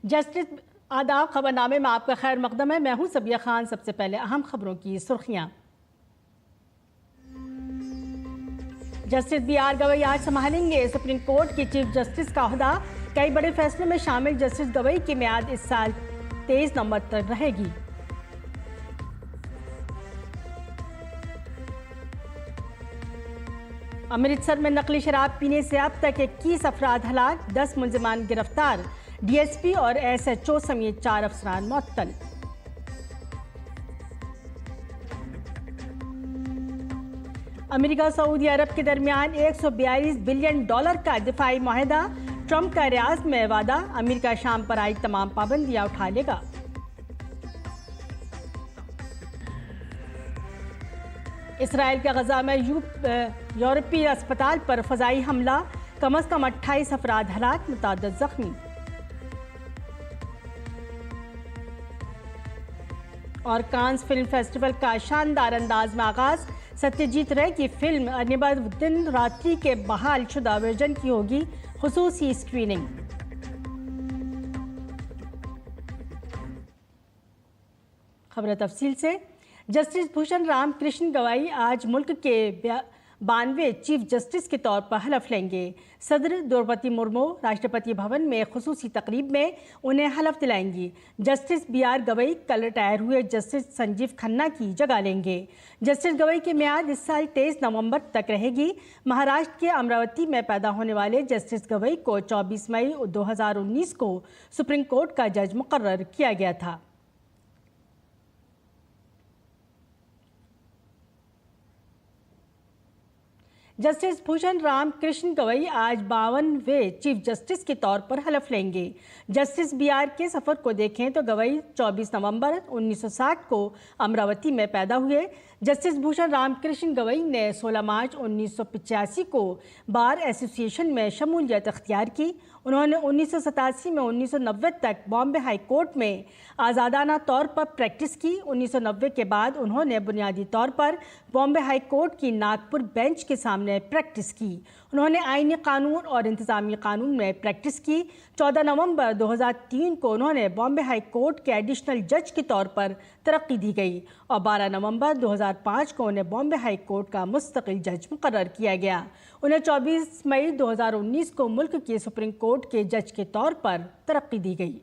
Justice आदाब, खबरनामे में आपका खैर मकदम है। मैं हूं सबिया खान। सबसे पहले अहम खबरों की सुर्खियां। जस्टिस BR गवई आज संभालेंगे सुप्रीम कोर्ट के चीफ जस्टिस का ओहदा। कई बड़े फैसलों में शामिल जस्टिस गवई की मियाद इस साल 23 नवंबर तक रहेगी। अमृतसर में नकली शराब पीने से अब तक 21 अफराद हलाक, 10 मुलजिमान गिरफ्तार। DSP और SHO समेत 4 अफसरान मुअत्तल। अमेरिका सऊदी अरब के दरमियान $142 बिलियन का दिफाई मुआहदा। ट्रंप का रियाद में वादा, अमेरिका शाम पर आई तमाम पाबंदियां उठा लेगा। इसराइल के गजा में यूरोपीय अस्पताल पर फजाई हमला, कम अज कम 28 अफराद हलाक, मुतअद्दिद जख्मी। और कांस फिल्म फेस्टिवल का शानदार अंदाज में आगाज। सत्यजीत रे की फिल्म निबद्दीन रात्रि के बहाल शुदा वर्जन की होगी खुसूसी स्क्रीनिंग। खबर तफसील से। जस्टिस भूषण राम कृष्ण गवाई आज मुल्क के 92वें चीफ जस्टिस के तौर पर हलफ लेंगे। सदर द्रौपदी मुर्मू राष्ट्रपति भवन में खुसूसी तकरीब में उन्हें हलफ दिलाएंगी। जस्टिस BR गवई कल रिटायर हुए जस्टिस संजीव खन्ना की जगह लेंगे। जस्टिस गवई की मियाद इस साल 23 नवंबर तक रहेगी। महाराष्ट्र के अमरावती में पैदा होने वाले जस्टिस गवई को 24 मई 2019 को सुप्रीम कोर्ट का जज मुकर्रर किया गया था। जस्टिस भूषण राम कृष्ण गवई आज 52वें चीफ जस्टिस के तौर पर हलफ लेंगे। जस्टिस BR के सफ़र को देखें तो गवई 24 नवंबर 1960 को अमरावती में पैदा हुए। जस्टिस भूषण राम कृष्ण गवई ने 16 मार्च 1985 को बार एसोसिएशन में शमूलियत अख्तियार की। उन्होंने 1987 में 1990 तक बॉम्बे हाई कोर्ट में आज़ादाना तौर पर प्रैक्टिस की। 1990 के बाद उन्होंने बुनियादी तौर पर बॉम्बे हाई कोर्ट की नागपुर बेंच के सामने प्रैक्टिस की। उन्होंने आईनी कानून और इंतज़ामी कानून में प्रैक्टिस की। 14 नवंबर 2003 को उन्होंने बॉम्बे हाई कोर्ट के एडिशनल जज के तौर पर तरक्की दी गई और 12 नवंबर 2005 को उन्हें बॉम्बे हाई कोर्ट का मुस्तकिल जज मुकर्रर किया गया। उन्हें 24 मई 2019 को मुल्क के सुप्रीम कोर्ट के जज के तौर पर तरक्की दी गई।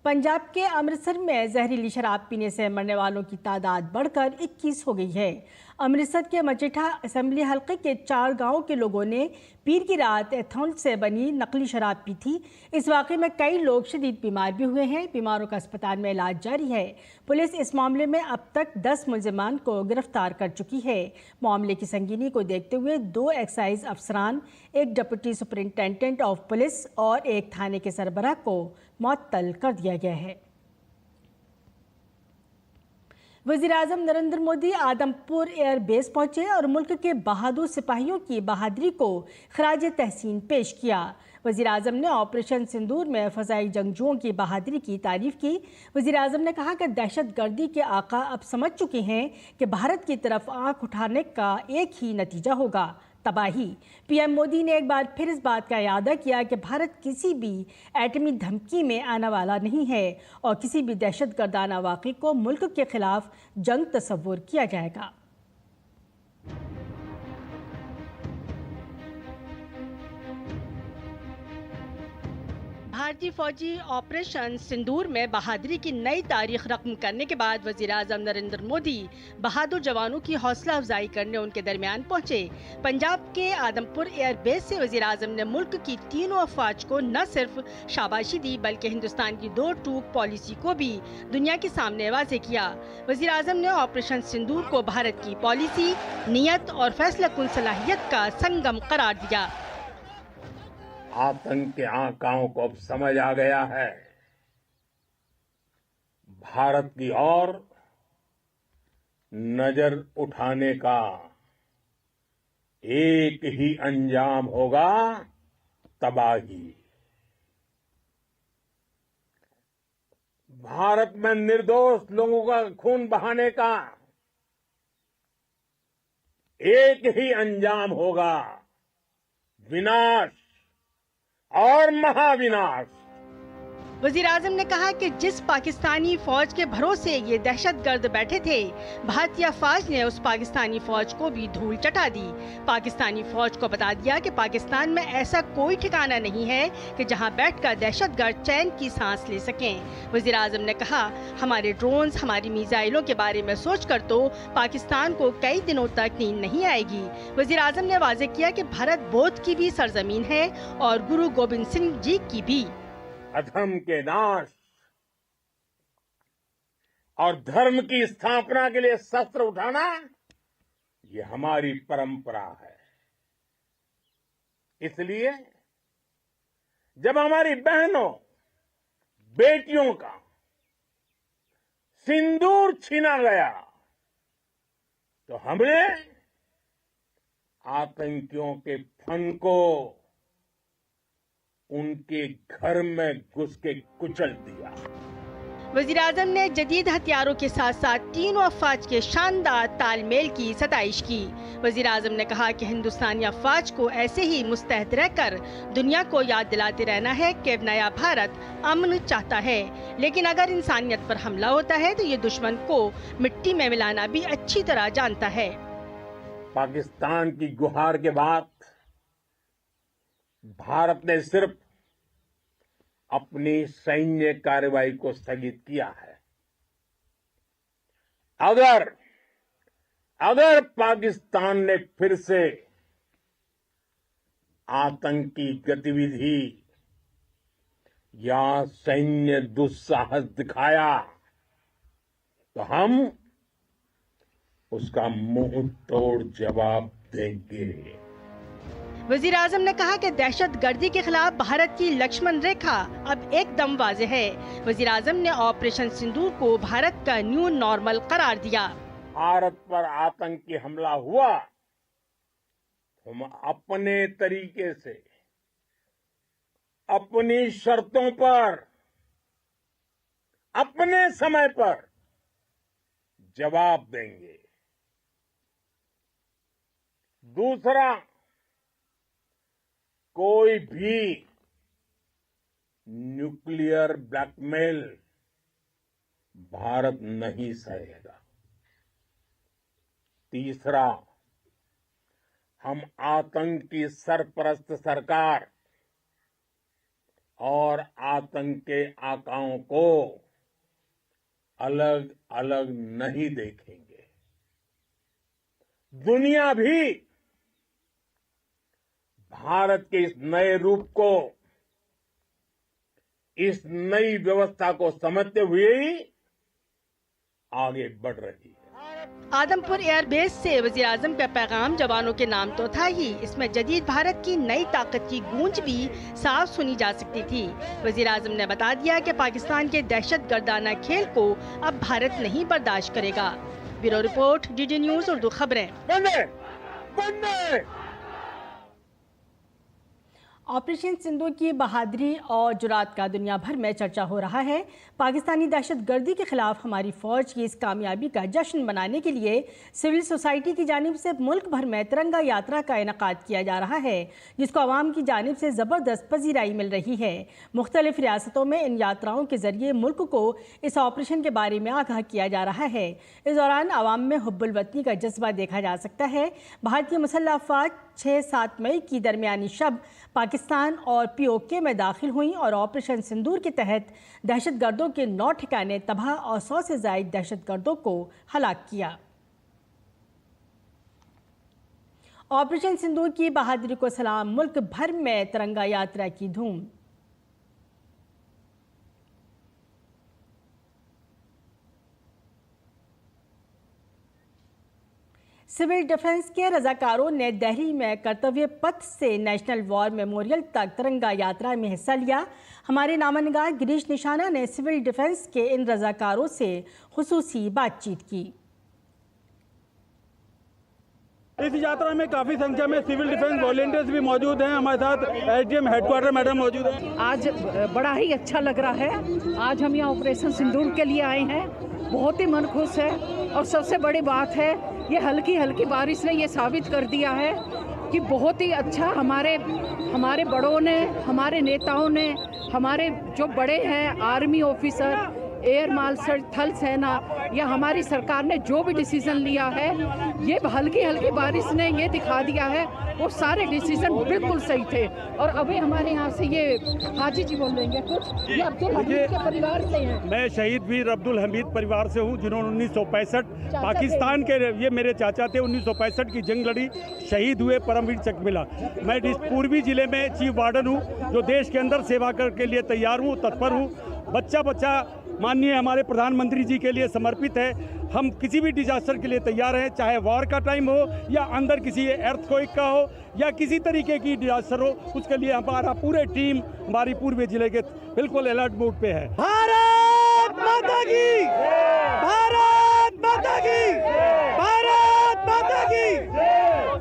पंजाब के अमृतसर में जहरीली शराब पीने से मरने वालों की तादाद बढ़कर 21 हो गई है। अमृतसर के मजीठा असेंबली हल्के के 4 गांवों के लोगों ने पीर की रात एथेनॉल से बनी नकली शराब पी थी। इस वाक़े में कई लोग शदीद बीमार भी हुए हैं। बीमारों का अस्पताल में इलाज जारी है। पुलिस इस मामले में अब तक 10 मुलजिमान को गिरफ्तार कर चुकी है। मामले की संगीनी को देखते हुए 2 एक्साइज अफसरान, एक डिप्टी सुपरिंटेंडेंट ऑफ पुलिस और एक थाने के सरबराह को मुअत्तल कर दिया गया है। वज़ीर-ए-आज़म नरेंद्र मोदी आदमपुर एयर बेस पहुंचे और मुल्क के बहादुर सिपाहियों की बहादुरी को खराज तहसीन पेश किया। वज़ीर-ए-आज़म ने ऑपरेशन सिंदूर में फ़ज़ाई जंगजुओं की बहादुरी की तारीफ़ की। वज़ीर-ए-आज़म ने कहा कि दहशतगर्दी के आका अब समझ चुके हैं कि भारत की तरफ आंख उठाने का एक ही नतीजा होगा, तबाही। PM मोदी ने एक बार फिर इस बात का इयादा किया कि भारत किसी भी एटमी धमकी में आने वाला नहीं है और किसी भी दहशतगर्दाना वाक़े को मुल्क के खिलाफ जंग तस्वुर किया जाएगा। भारतीय फौजी ऑपरेशन सिंदूर में बहादुरी की नई तारीख रकम करने के बाद वज़ीर-ए-आज़म नरेंद्र मोदी बहादुर जवानों की हौसला अफजाई करने उनके दरमियान पहुंचे। पंजाब के आदमपुर एयरबेस से वज़ीर-ए-आज़म ने मुल्क की तीनों अफवाज को न सिर्फ शाबाशी दी बल्कि हिंदुस्तान की 2 टूक पॉलिसी को भी दुनिया के सामने वाज़ेह किया। वज़ीर-ए-आज़म ने ऑपरेशन सिंदूर को भारत की पॉलिसी, नीयत और फैसलाकुन सलाहियत का संगम करार दिया। आतंक के आकाओं को अब समझ आ गया है। भारत की ओर नजर उठाने का एक ही अंजाम होगा, तबाही। भारत में निर्दोष लोगों का खून बहाने का एक ही अंजाम होगा, विनाश। और महाविनाश। वजीर आजम ने कहा कि जिस पाकिस्तानी फौज के भरोसे ये दहशतगर्द बैठे थे, भारतीय फौज ने उस पाकिस्तानी फौज को भी धूल चटा दी। पाकिस्तानी फौज को बता दिया कि पाकिस्तान में ऐसा कोई ठिकाना नहीं है कि जहां बैठकर दहशतगर्द चैन की सांस ले सकें। वजीर आजम ने कहा, हमारे ड्रोन्स, हमारी मिसाइलों के बारे में सोचकर तो पाकिस्तान को कई दिनों तक नींद नहीं आएगी। वजीर आजम ने वाज़ेह किया कि भारत बौद्ध की भी सरजमीन है और गुरु गोविंद सिंह जी की भी। अधर्म के नाश और धर्म की स्थापना के लिए शस्त्र उठाना, ये हमारी परंपरा है। इसलिए जब हमारी बहनों, बेटियों का सिंदूर छीना गया, तो हमने आतंकियों के फन को उनके घर में घुस के कुचल दिया। वजीर आजम ने जदीद हथियारों के साथ साथ तीनों अफवाज के शानदार तालमेल की सताइश की। वजीर आजम ने कहा कि हिंदुस्तानी अफवाज को ऐसे ही मुस्तैद रहकर दुनिया को याद दिलाते रहना है कि नया भारत अमन चाहता है, लेकिन अगर इंसानियत पर हमला होता है तो ये दुश्मन को मिट्टी में मिलाना भी अच्छी तरह जानता है। पाकिस्तान की गुहार के बाद भारत ने सिर्फ अपनी सैन्य कार्रवाई को स्थगित किया है। अगर पाकिस्तान ने फिर से आतंकी गतिविधि या सैन्य दुस्साहस दिखाया तो हम उसका मुंह तोड़ जवाब देंगे। वजीर आजम ने कहा कि दहशतगर्दी के खिलाफ भारत की लक्ष्मण रेखा अब एकदम वाज़ेह है। वजीर आजम ने ऑपरेशन सिंदूर को भारत का न्यू नॉर्मल करार दिया। भारत पर आतंकी हमला हुआ, हम अपने तरीके से, अपनी शर्तों पर, अपने समय पर जवाब देंगे। दूसरा, कोई भी न्यूक्लियर ब्लैकमेल भारत नहीं सहेगा। तीसरा, हम आतंक की सरपरस्त सरकार और आतंक के आकाओं को अलग अलग नहीं देखेंगे। दुनिया भी भारत के इस नए रूप को, इस नई व्यवस्था को समझते हुए ही आगे बढ़ रही है। आदमपुर एयरबेस से वजीर आजम का पैगाम जवानों के नाम तो था ही, इसमें जदीद भारत की नई ताकत की गूंज भी साफ सुनी जा सकती थी। वजीर आजम ने बता दिया कि पाकिस्तान के दहशतगर्दाना खेल को अब भारत नहीं बर्दाश्त करेगा। Bureau report, DD news Urdu खबरें। ऑपरेशन सिंदूर की बहादुरी और जुरात का दुनिया भर में चर्चा हो रहा है। पाकिस्तानी दहशतगर्दी के खिलाफ हमारी फौज की इस कामयाबी का जश्न मनाने के लिए सिविल सोसाइटी की जानिब से मुल्क भर में तिरंगा यात्रा का इनेकाद किया जा रहा है, जिसको आवाम की जानिब से ज़बरदस्त पजीराई मिल रही है। मुख्तलिफ रियासतों में इन यात्राओं के जरिए मुल्क को इस ऑपरेशन के बारे में आगाह किया जा रहा है। इस दौरान आवाम में हुब्बुल वतनी का जज्बा देखा जा सकता है। भारतीय मुसल्लह अफवाज 6-7 मई की दरमियानी शब पाकिस्तान और POK में दाखिल हुई और ऑपरेशन सिंदूर के तहत दहशतगर्दों के 9 ठिकाने तबाह और 100 से ज़ायद दहशतगर्दों को हलाक किया। ऑपरेशन सिंदूर की बहादुरी को सलाम। मुल्क भर में तिरंगा यात्रा की धूम। सिविल डिफेंस के रजाकारों ने दिल्ली में कर्तव्य पथ से नेशनल वॉर मेमोरियल तक तिरंगा यात्रा में हिस्सा लिया। हमारे नामानिगार गिरीश निशाना ने सिविल डिफेंस के इन रजाकारों से खुसूसी बातचीत की। इस यात्रा में काफी संख्या में सिविल डिफेंस वॉलंटियर्स भी मौजूद हैं। हमारे साथ SDM हेडक्वार्टर मैडम मौजूद हैं। आज बड़ा ही अच्छा लग रहा है। आज हम यहाँ ऑपरेशन सिंदूर के लिए आए हैं। बहुत ही मन खुश है और सबसे बड़ी बात है, ये हल्की हल्की बारिश ने ये साबित कर दिया है कि बहुत ही अच्छा हमारे बड़ों ने, हमारे नेताओं ने, हमारे जो बड़े हैं आर्मी ऑफिसर, एयर मार्शल, थल सेना या हमारी सरकार ने जो भी डिसीजन लिया है, ये हल्की हल्की बारिश ने ये दिखा दिया है वो सारे डिसीजन बिल्कुल सही थे। और अभी हमारे यहाँ से ये हाजी जी बोल देंगे कुछ, ये अब्दुल हमीद के परिवार से हैं। मैं शहीद वीर अब्दुल हमीद परिवार से हूँ, जिन्होंने 1965 पाकिस्तान के, ये मेरे चाचा थे, 1965 की जंग लड़ी, शहीद हुए, परमवीर चक्र मिला। मैं पूर्वी जिले में चीफ वार्डन हूँ, जो देश के अंदर सेवा के लिए तैयार हूँ, तत्पर हूँ। बच्चा माननीय हमारे प्रधानमंत्री जी के लिए समर्पित है। हम किसी भी डिजास्टर के लिए तैयार हैं, चाहे वॉर का टाइम हो या अंदर किसी अर्थक्वेक का हो या किसी तरीके की डिजास्टर हो, उसके लिए हमारा पूरे टीम हमारी पूर्वी जिले के बिल्कुल अलर्ट मोड पे है। भारत माता की, भारत माता की, भारत माता की।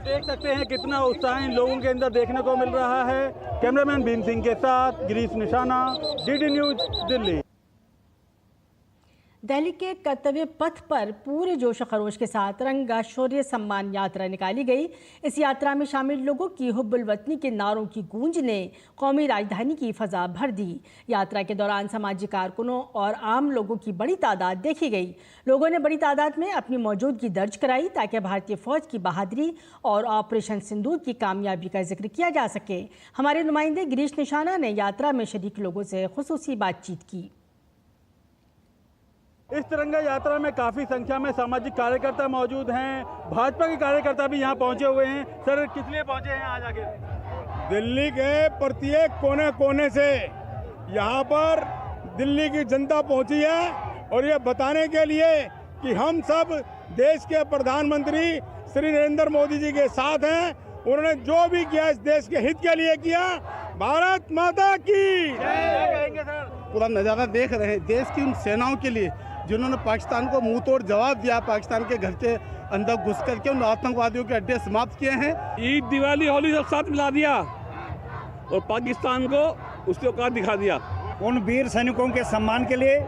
देख सकते हैं कितना उत्साह इन लोगों के अंदर देखने को मिल रहा है। कैमरामैन भीम सिंह के साथ गिरीश निशाना, डीडी न्यूज, दिल्ली। दिल्ली के कर्तव्य पथ पर पूरे जोश खरोश के साथ रंगा शौर्य सम्मान यात्रा निकाली गई। इस यात्रा में शामिल लोगों की हुब्बुल वतनी के नारों की गूंज ने कौमी राजधानी की फजा भर दी। यात्रा के दौरान समाजी कारकुनों और आम लोगों की बड़ी तादाद देखी गई। लोगों ने बड़ी तादाद में अपनी मौजूदगी दर्ज कराई ताकि भारतीय फौज की बहादुरी और ऑपरेशन सिंदूर की कामयाबी का जिक्र किया जा सके। हमारे नुमाइंदे गिरीश निशाना ने यात्रा में शरीक लोगों से खुसूसी बातचीत की। इस तिरंगा यात्रा में काफ़ी संख्या में सामाजिक कार्यकर्ता मौजूद हैं। भाजपा के कार्यकर्ता भी यहाँ पहुँचे हुए हैं। सर, किस लिए पहुँचे हैं आज आगे? दिल्ली के प्रत्येक कोने कोने से यहाँ पर दिल्ली की जनता पहुँची है और ये बताने के लिए कि हम सब देश के प्रधानमंत्री श्री नरेंद्र मोदी जी के साथ हैं। उन्होंने जो भी किया इस देश के हित के लिए किया। भारत माता की। पूरा नज़ारा देख रहे हैं देश की उन सेनाओं के लिए जिन्होंने पाकिस्तान को मुंह तोड़ जवाब दिया, पाकिस्तान के घर के अंदर घुस करके उन आतंकवादियों के अड्डे समाप्त किए हैं। ईद, दिवाली, होली सब साथ मिला दिया और पाकिस्तान को उसके औकात दिखा दिया। उन वीर सैनिकों के सम्मान के लिए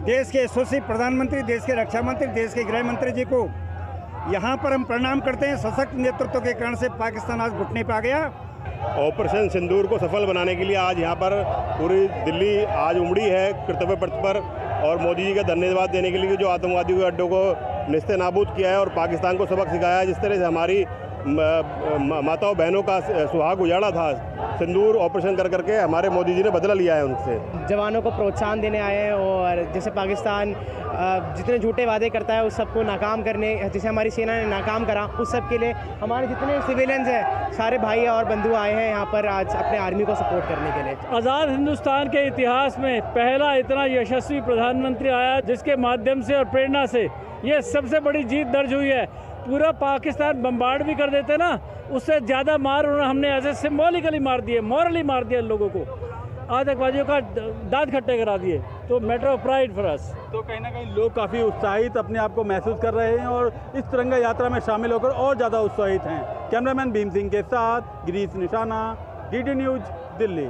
देश के यशस्वी प्रधानमंत्री, देश के रक्षा मंत्री, देश के गृह मंत्री जी को यहाँ पर हम प्रणाम करते हैं। सशक्त नेतृत्व के कारण से पाकिस्तान आज घुटने पे आ गया। ऑपरेशन सिंदूर को सफल बनाने के लिए आज यहाँ पर पूरी दिल्ली आज उमड़ी है कर्तव्य पथ पर और मोदी जी का धन्यवाद देने के लिए जो आतंकवादियों के अड्डों को निस्ते नाबूद किया है और पाकिस्तान को सबक सिखाया है। जिस तरह से हमारी माताओं बहनों का सुहाग उजाड़ा था, सिंदूर ऑपरेशन कर करके हमारे मोदी जी ने बदला लिया है उनसे। जवानों को प्रोत्साहन देने आए हैं और जैसे पाकिस्तान जितने झूठे वादे करता है उस सबको नाकाम करने, जैसे हमारी सेना ने नाकाम करा, उस सब के लिए हमारे जितने सिविलियंस हैं सारे भाई और बंधु आए हैं यहाँ पर आज अपने आर्मी को सपोर्ट करने के लिए। आज़ाद हिंदुस्तान के इतिहास में पहला इतना यशस्वी प्रधानमंत्री आया जिसके माध्यम से और प्रेरणा से ये सबसे बड़ी जीत दर्ज हुई है। पूरा पाकिस्तान बम्बार्ड भी कर देते ना, उससे ज़्यादा मार हमने ऐसे सिम्बॉलिकली मार दिए, मॉरली मार दिया लोगों को, आतंकवादियों का दांत खट्टे करा दिए। तो matter of pride for us. तो कहीं ना कहीं लोग काफ़ी उत्साहित अपने आप को महसूस कर रहे हैं और इस तिरंगा यात्रा में शामिल होकर और ज़्यादा उत्साहित हैं। कैमरामैन भीम सिंह के साथ गिरीश निशाना, डीडी न्यूज, दिल्ली।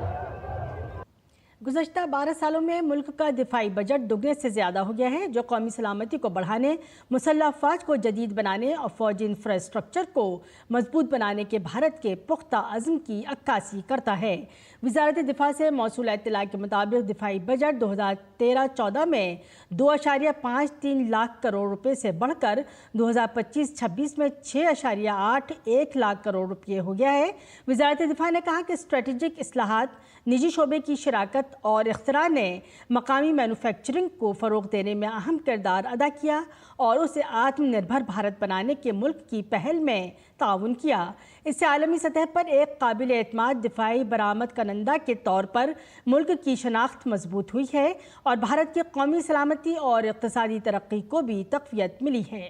गुज़श्ता 12 सालों में मुल्क का दिफाई बजट दुगने से ज़्यादा हो गया है, जो कौमी सलामती को बढ़ाने, मुसल्लह अफ़वाज को जदीद बनाने और फ़ौजी इंफ्रास्ट्रक्चर को मजबूत बनाने के भारत के पुख्ता अज़्म की अक्कासी करता है। वज़ारत दिफा से मौसूल इत्तला के मुताबिक दिफाई बजट 2013-14 में 2.53 लाख करोड़ रुपये से बढ़कर 2025-26 में 6.81 लाख करोड़ रुपये हो गया है। वज़ारत दिफा ने कहा कि स्ट्रेटजिक इस्लाहात, निजी शोबे की शराकत और इख्तिरा ने मकामी मैन्युफैक्चरिंग को फ़रोग़ देने में अहम किरदार अदा किया और उसे आत्मनिर्भर भारत बनाने के मुल्क की पहल में ताउन किया। इससे आलमी सतह पर एक काबिल एतमाद दिफाई बरामद कनंदा के तौर पर मुल्क की शनाख्त मजबूत हुई है और भारत की कौमी सलामती और इक़्तिसादी तरक्की को भी तक़वियत मिली है।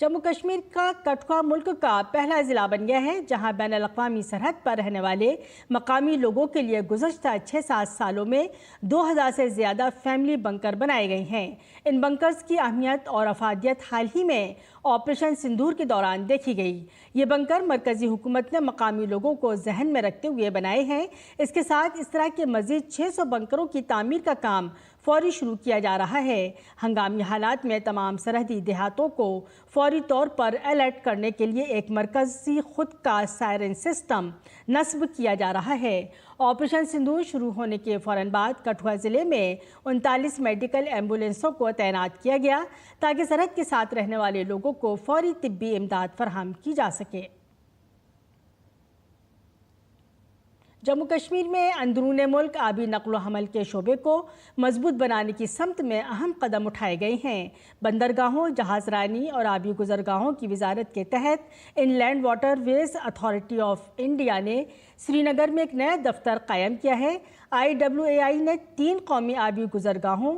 जम्मू कश्मीर का कठुआ मुल्क का पहला ज़िला बन गया है, जहां बैनुल-अक़वामी सरहद पर रहने वाले मकामी लोगों के लिए गुज़श्ता 6-7 सालों में 2000 से ज़्यादा फैमिली बंकर बनाए गए हैं। इन बंकर्स की अहमियत और अफादियत हाल ही में ऑपरेशन सिंदूर के दौरान देखी गई। ये बंकर मरकज़ी हुकूमत ने मकामी लोगों को जहन में रखते हुए बनाए हैं। इसके साथ इस तरह के मज़ीद 600 बंकरों की तामीर का काम फौरी शुरू किया जा रहा है। हंगामी हालात में तमाम सरहदी देहातों को फौरी तौर पर अलर्ट करने के लिए एक मरकजी खुद का सायरन सिस्टम नस्ब किया जा रहा है। ऑपरेशन सिंदूर शुरू होने के फ़ौरन बाद कठुआ ज़िले में 39 मेडिकल एम्बुलेंसों को तैनात किया गया ताकि सरहद के साथ रहने वाले लोगों को फौरी तिब्बी इमदाद फराहम की जा सके। जम्मू कश्मीर में अंदरूनी मुल्क आबी नकलो हमल के शोबे को मजबूत बनाने की समत में अहम कदम उठाए गए हैं। बंदरगाहों, जहाज़रानी और आबी गुजरगाहों की वजारत के तहत inland waterways authority of India ने श्रीनगर में एक नया दफ्तर कायम किया है। IWAI ने 3 कौमी आबी गुजरगाहों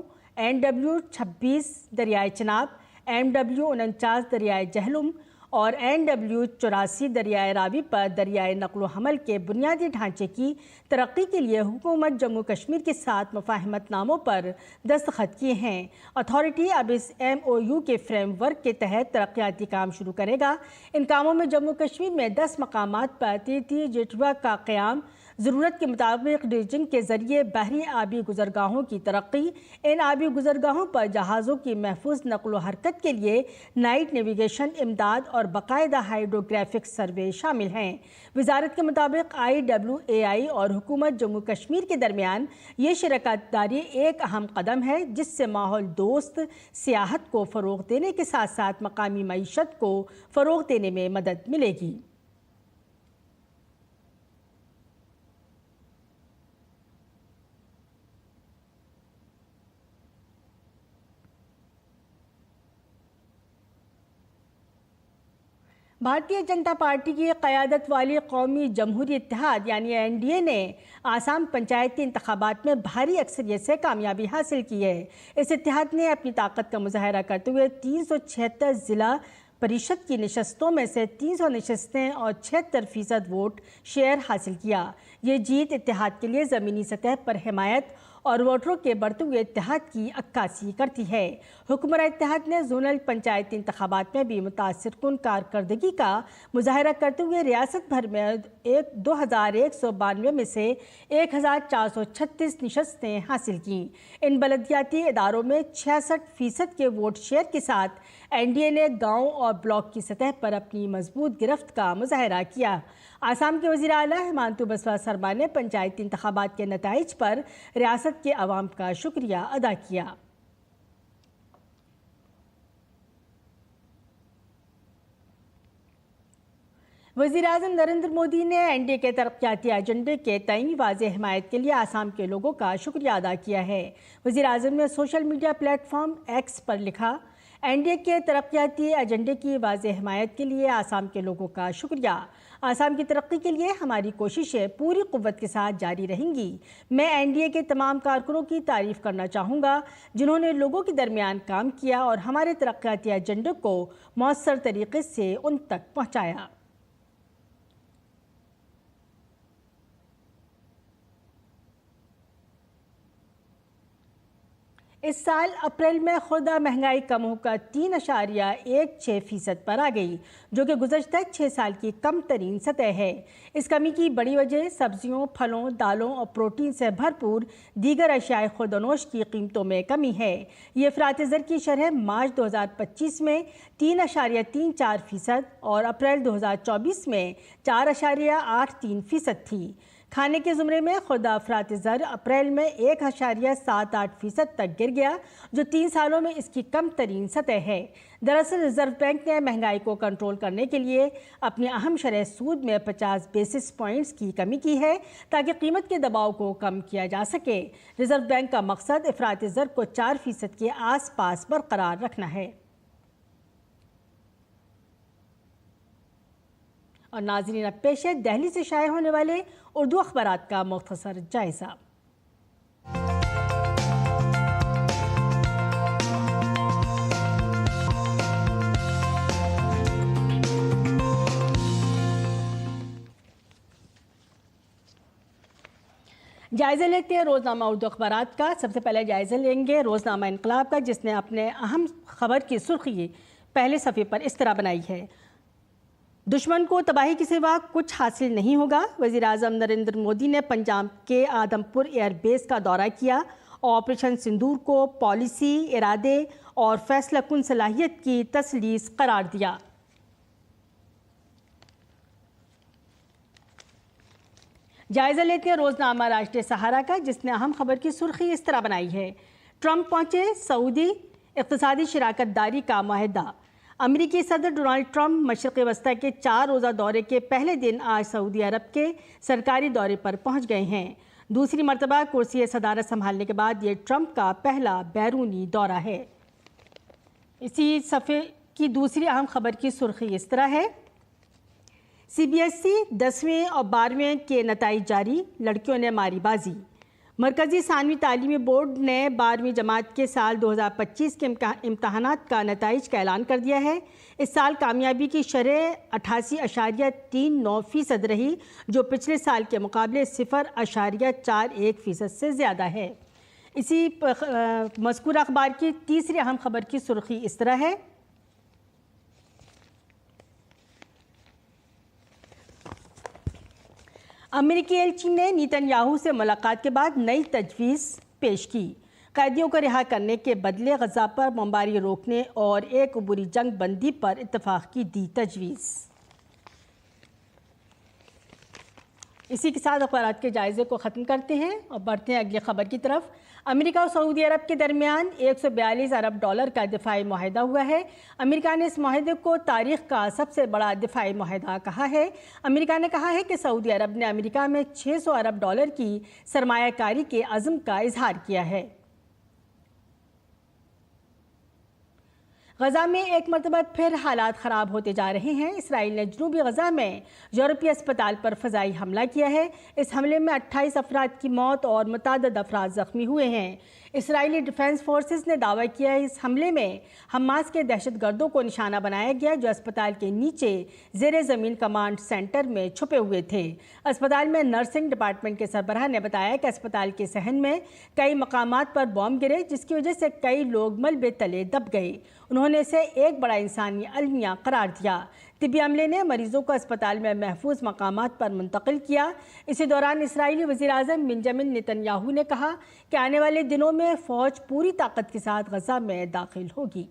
NW26 दरियाए चिनाब, MW49 दरियाए जहलुम और NW84 दरियाए रावी पर दरियाए नकलो हमल के बुनियादी ढांचे की तरक्की के लिए हुकूमत जम्मू कश्मीर के साथ मुफाहमतनामों पर दस्तखत किए हैं। अथॉरिटी अब इस MOU के फ्रेमवर्क के तहत तरक्याती काम शुरू करेगा। इन कामों में जम्मू कश्मीर में 10 मकामात पर 33 जेटवा का क़याम, ज़रूरत के मुताबिक ड्रेजिंग के ज़रिए बहरी आबी गुजरगाहों की तरक्की, इन आबी गुजरगाहों पर जहाज़ों की महफूज नकलो हरकत के लिए नाइट नेविगेशन, इमदाद और बाकायदा हाइड्रोग्राफिक सर्वे शामिल हैं। वजारत के मुताबिक IWAI और हुकूमत जम्मू कश्मीर के दरमियान ये शराकत-दारी एक अहम कदम है जिससे माहौल दोस्त सियाहत को फ़रोग़ देने के साथ साथ मकामी मईशत को फ़रोग़ देने में मदद मिलेगी। भारतीय जनता पार्टी की क़यादत वाली कौमी जमहूरी इत्तेहाद यानी NDA ने आसाम पंचायती इंतखाबात में भारी अक्सरियत से कामयाबी हासिल की है। इस इत्तेहाद ने अपनी ताकत का मुजाहरा करते हुए 376 ज़िला परिषद की नशस्तों में से 300 नशस्तें और 76% वोट शेयर हासिल किया। ये जीत इत्तेहाद के लिए ज़मीनी सतह पर हिमायत और वोटरों के बढ़ते हुए इत्तेहाद की अक्कासी करती है। हुकूमत इत्तेहाद ने जोनल पंचायती इंतखाबात में भी मुतासिरकुन कारकर्दगी का मुजाहरा करते हुए रियासत भर में 2192 में से 1436 नशस्तें हासिल की। इन बलदियाती इदारों में 66% के वोट शेयर के साथ NDA ने गाँव और ब्लॉक की सतह पर अपनी मजबूत गिरफ्त का मुजाहरा किया। आसाम के वज़ीर आला हिमांतु बिस्वा शर्मा ने पंचायती इंतखाबात के नताइज पर रियासत के अवाम का शुक्रिया अदा किया। वज़ीर-ए-आज़म नरेंद्र मोदी ने NDA के तरक्याती एजेंडे के तय वाज़ेह हिमायत के लिए आसाम के लोगों का शुक्रिया अदा किया है। वज़ीर-ए-आज़म ने सोशल मीडिया प्लेटफॉर्म X पर लिखा, NDA के तरक्याती एजेंडे की वाज़ेह हिमायत के लिए आसाम के लोगों का शुक्रिया। आसाम की तरक्की के लिए हमारी कोशिशें पूरी क़ुव्वत के साथ जारी रहेंगी। मैं NDA के तमाम कारकुनों की तारीफ़ करना चाहूँगा जिन्होंने लोगों के दरमियान काम किया और हमारे तरक्याती एजेंडे को मौसर तरीक़े से उन तक पहुँचाया। इस साल अप्रैल में खुर्दा महंगाई कम होकर 3.16% पर आ गई, जो कि गुज़श्ता 6 साल की कम तरीन सतह है। इस कमी की बड़ी वजह सब्जियों, फलों, दालों और प्रोटीन से भरपूर दीगर अशियाए खुर्दनोश की कीमतों में कमी है। ये अफ़रात ज़र की शरह मार्च 2025 में 3.34% और अप्रैल 2024 में 4.83% थी। खाने के ज़ुमरे में खुर्दा अफ़रात ज़र अप्रैल में 1.78% तक गिर गया, जो 3 सालों में इसकी कम तरीन सतह है। दरअसल रिज़र्व बैंक ने महंगाई को कंट्रोल करने के लिए अपनी अहम शरह सूद में 50 बेसिस पॉइंट्स की कमी की है ताकि कीमत के दबाव को कम किया जा सके। रिज़र्व बैंक का मकसद अफ़रात ज़र को 4% के आसपास बरकरार रखना है। और नाज़रीन, अब पेश है दिल्ली से शाये होने वाले उर्दू अखबारात का मुख्तसर जायज़ा। जायज़ा लेते हैं रोज़नामा उर्दू अखबारात का। सबसे पहले जायज़ा लेंगे रोज़नामा इनकलाब का, जिसने अपने अहम खबर की सुर्खी पहले सफ़े पर इस तरह बनाई है, दुश्मन को तबाही के सिवा कुछ हासिल नहीं होगा। वज़ीर-ए-आज़म नरेंद्र मोदी ने पंजाब के आदमपुर एयरबेस का दौरा किया ऑपरेशन सिंदूर को पॉलिसी, इरादे और फैसलाकुन सलाहियत की तसलीस करार दिया। जायजा लेते हैं रोजनामा राष्ट्रीय सहारा का, जिसने अहम खबर की सुर्खी इस तरह बनाई है। ट्रंप पहुंचे सऊदी, इक़्तिसादी शराकतदारी का मुआहदा। अमेरिकी सदर डोनाल्ड ट्रंप मशरिक़ वस्ता के 4 रोज़ा दौरे के पहले दिन आज सऊदी अरब के सरकारी दौरे पर पहुंच गए हैं। दूसरी मरतबा कुर्सी सदारत संभालने के बाद ये ट्रंप का पहला बैरूनी दौरा है। इसी सफ़े की दूसरी अहम खबर की सुर्खी इस तरह है। CBSE 10वीं और 12वीं के नताइज जारी, लड़कियों ने मारी बाजी। मरकज़ी सानवी तालीमी बोर्ड ने 12वीं जमात के साल 2025 के इम्तहानात का नताइज का ऐलान कर दिया है। इस साल कामयाबी की शरह 88.39% रही, जो पिछले साल के मुकाबले 0.41% से ज़्यादा है। इसी मज़कूरा अखबार की तीसरी अहम खबर की सुर्खी इस तरह है। अमेरिकी एलची ने नेतन्याहू से मुलाकात के बाद नई तजवीज़ पेश की। कैदियों को रिहा करने के बदले गजा पर बमबारी रोकने और एक अबूरी जंग बंदी पर इत्तफाक की दी तजवीज़। इसी के साथ अखबार के जायजे को ख़त्म करते हैं और बढ़ते हैं अगली खबर की तरफ। अमेरिका और सऊदी अरब के दरमियान $142 अरब का दिफाई मुआहदा हुआ है। अमेरिका ने इस मुआहदे को तारीख का सबसे बड़ा दिफाई मुआहदा कहा है। अमेरिका ने कहा है कि सऊदी अरब ने अमेरिका में $600 अरब की सरमायाकारी के अज़्म का इजहार किया है। गजा में एक मरतबा फिर हालात ख़राब होते जा रहे हैं। इसराइल ने जनूबी गजा में यूरोपीय अस्पताल पर फ़ज़ाई हमला किया है। इस हमले में 28 अफराद की मौत और मुतअद्दिद अफराद ज़ख्मी हुए हैं। इसराइली डिफेंस फोर्सेस ने दावा किया है इस हमले में हमास के दहशतगर्दों को निशाना बनाया गया, जो अस्पताल के नीचे ज़ेरे ज़मीन कमांड सेंटर में छुपे हुए थे। अस्पताल में नर्सिंग डिपार्टमेंट के सरबराह ने बताया कि अस्पताल के सहन में कई मकामात पर बॉम्ब गिरे, जिसकी वजह से कई लोग मलबे तले दब गए। उन्होंने इसे एक बड़ा इंसानी अलमिया करार दिया। तिब्बी अमले ने मरीजों को अस्पताल में महफूज मकामात पर मुंतकिल किया। इसी दौरान इसराइली वज़ीर-ए-आज़म बेंजामिन नेतन्याहू ने कहा कि आने वाले दिनों में फ़ौज पूरी ताकत के साथ गजा में दाखिल होगी।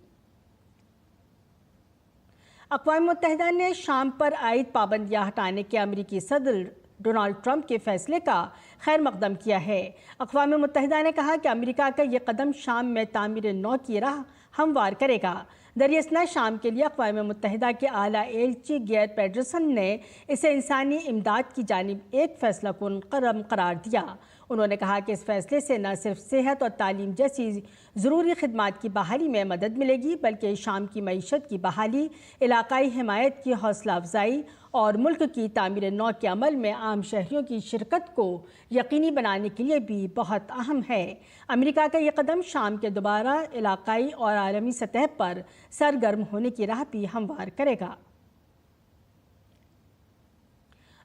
अक़वाम मुत्तहिदा ने शाम पर आयद पाबंदियाँ हटाने के अमेरिकी सदर डोनाल्ड ट्रंप के फैसले का खैर मकदम किया है। अक़वाम मुत्तहिदा ने कहा कि अमेरिका का ये कदम शाम में तामीर नौ की राह हमवार करेगा। दरियासना शाम के लिए अक़वाम मुत्तहिदा के आला एलची गेयर पेडरसन ने इसे इंसानी इमदाद की जानिब एक फैसला कुन कदम करार दिया। उन्होंने कहा कि इस फैसले से न सिर्फ सेहत और तालीम जैसी ज़रूरी खिदमात की बहाली में मदद मिलेगी, बल्कि शाम की मईशत की बहाली, इलाकाई हिमायत की हौसला अफजाई और मुल्क की तामीर नौ के अमल में आम शहरियों की शिरकत को यकीनी बनाने के लिए भी बहुत अहम है। अमेरिका का ये कदम शाम के दोबारा इलाकाई और आलमी सतह पर सरगर्म होने की राह भी हमवार करेगा।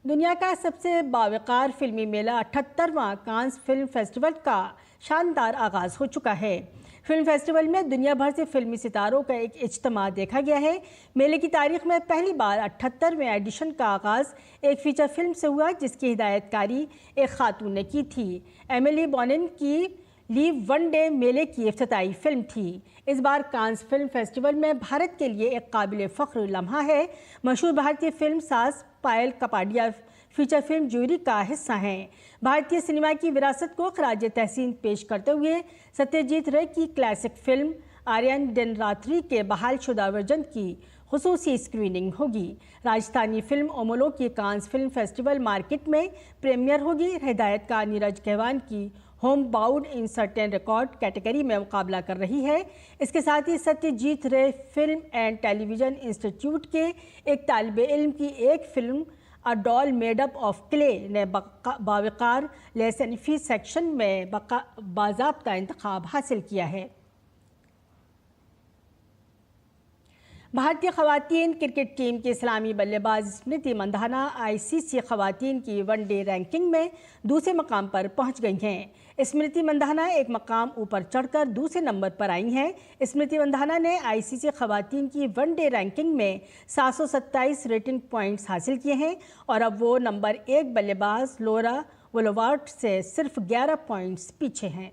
दुनिया का सबसे बावकार फिल्मी मेला 78वां कांस फिल्म फेस्टिवल का शानदार आगाज़ हो चुका है। फिल्म फेस्टिवल में दुनिया भर से फिल्मी सितारों का एक इज्तिमा देखा गया है। मेले की तारीख में पहली बार 78वें एडिशन का आगाज़ एक फ़ीचर फिल्म से हुआ, जिसकी हिदायतकारी एक खातून ने की थी। एमिली बोनिन की लीव वन डे मेले की इफ्तिताई फिल्म थी। इस बार कांस फिल्म फेस्टिवल में भारत के लिए एक काबिल फ़ख्र लम्हा है। मशहूर भारतीय फिल्म साज पायल कपाडिया फीचर फिल्म जूरी का हिस्सा हैं। भारतीय सिनेमा की विरासत को खराज तहसीन पेश करते हुए सत्यजीत रे की क्लासिक फिल्म आर्यन दिन रात्रि के बहाल शुदा वर्जन की खुसूसी स्क्रीनिंग होगी। राजस्थानी फिल्म ओमोलो की कांस फिल्म फेस्टिवल मार्केट में प्रीमियर होगी। हिदायतकार नीरज कहवान की home bound in certain record category में मुकाबला कर रही है। इसके साथ ही सत्यजीत रे फिल्म एंड टेलीविज़न इंस्टीट्यूट के एक तालिब इल्म की एक film a doll made up of clay ने बावकार लेसनफी सेक्शन में बाज़ाब्ता इंतखाब हासिल किया है। भारतीय ख़वातीन क्रिकेट टीम की इस्लामी बल्लेबाज स्मृति मंधाना ICC ख़वातीन की वनडे रैंकिंग में दूसरे मकाम पर पहुंच गई हैं। स्मृति मंधाना एक मकाम ऊपर चढ़कर दूसरे नंबर पर आई हैं। स्मृति मंधाना ने ICC ख़वातीन की वनडे रैंकिंग में 727 रेटिंग पॉइंट्स हासिल किए हैं और अब वो नंबर 1 बल्लेबाज लोरा वोलोवार्ट से सिर्फ 11 पॉइंट्स पीछे हैं।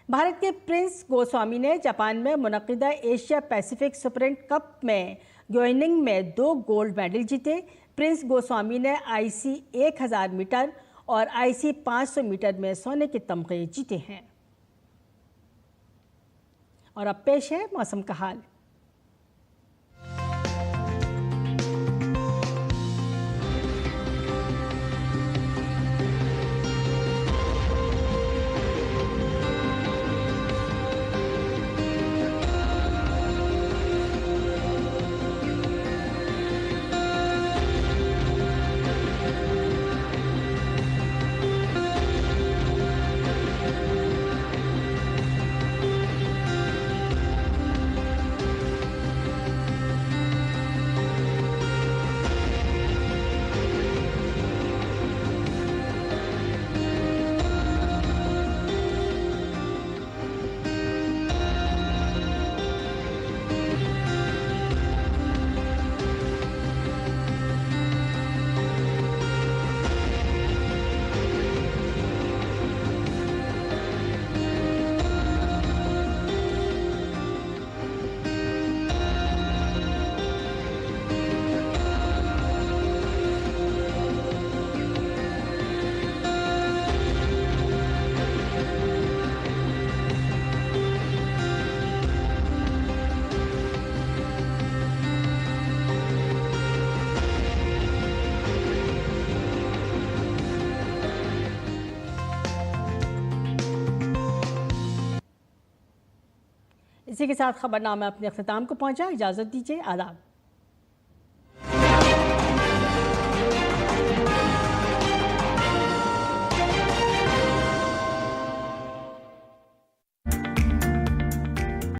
भारत के प्रिंस गोस्वामी ने जापान में मुनक़िदा एशिया पैसिफिक स्प्रिंट कप में ग्योइनिंग में 2 गोल्ड मेडल जीते। प्रिंस गोस्वामी ने IC 1000 मीटर और IC 500 मीटर में सोने के तमगे जीते हैं। और अब पेश है मौसम का हाल। इसी के साथ खबरनामा अपने अख्ताम को पहुंचा। इजाज़त दीजिए। आदाब।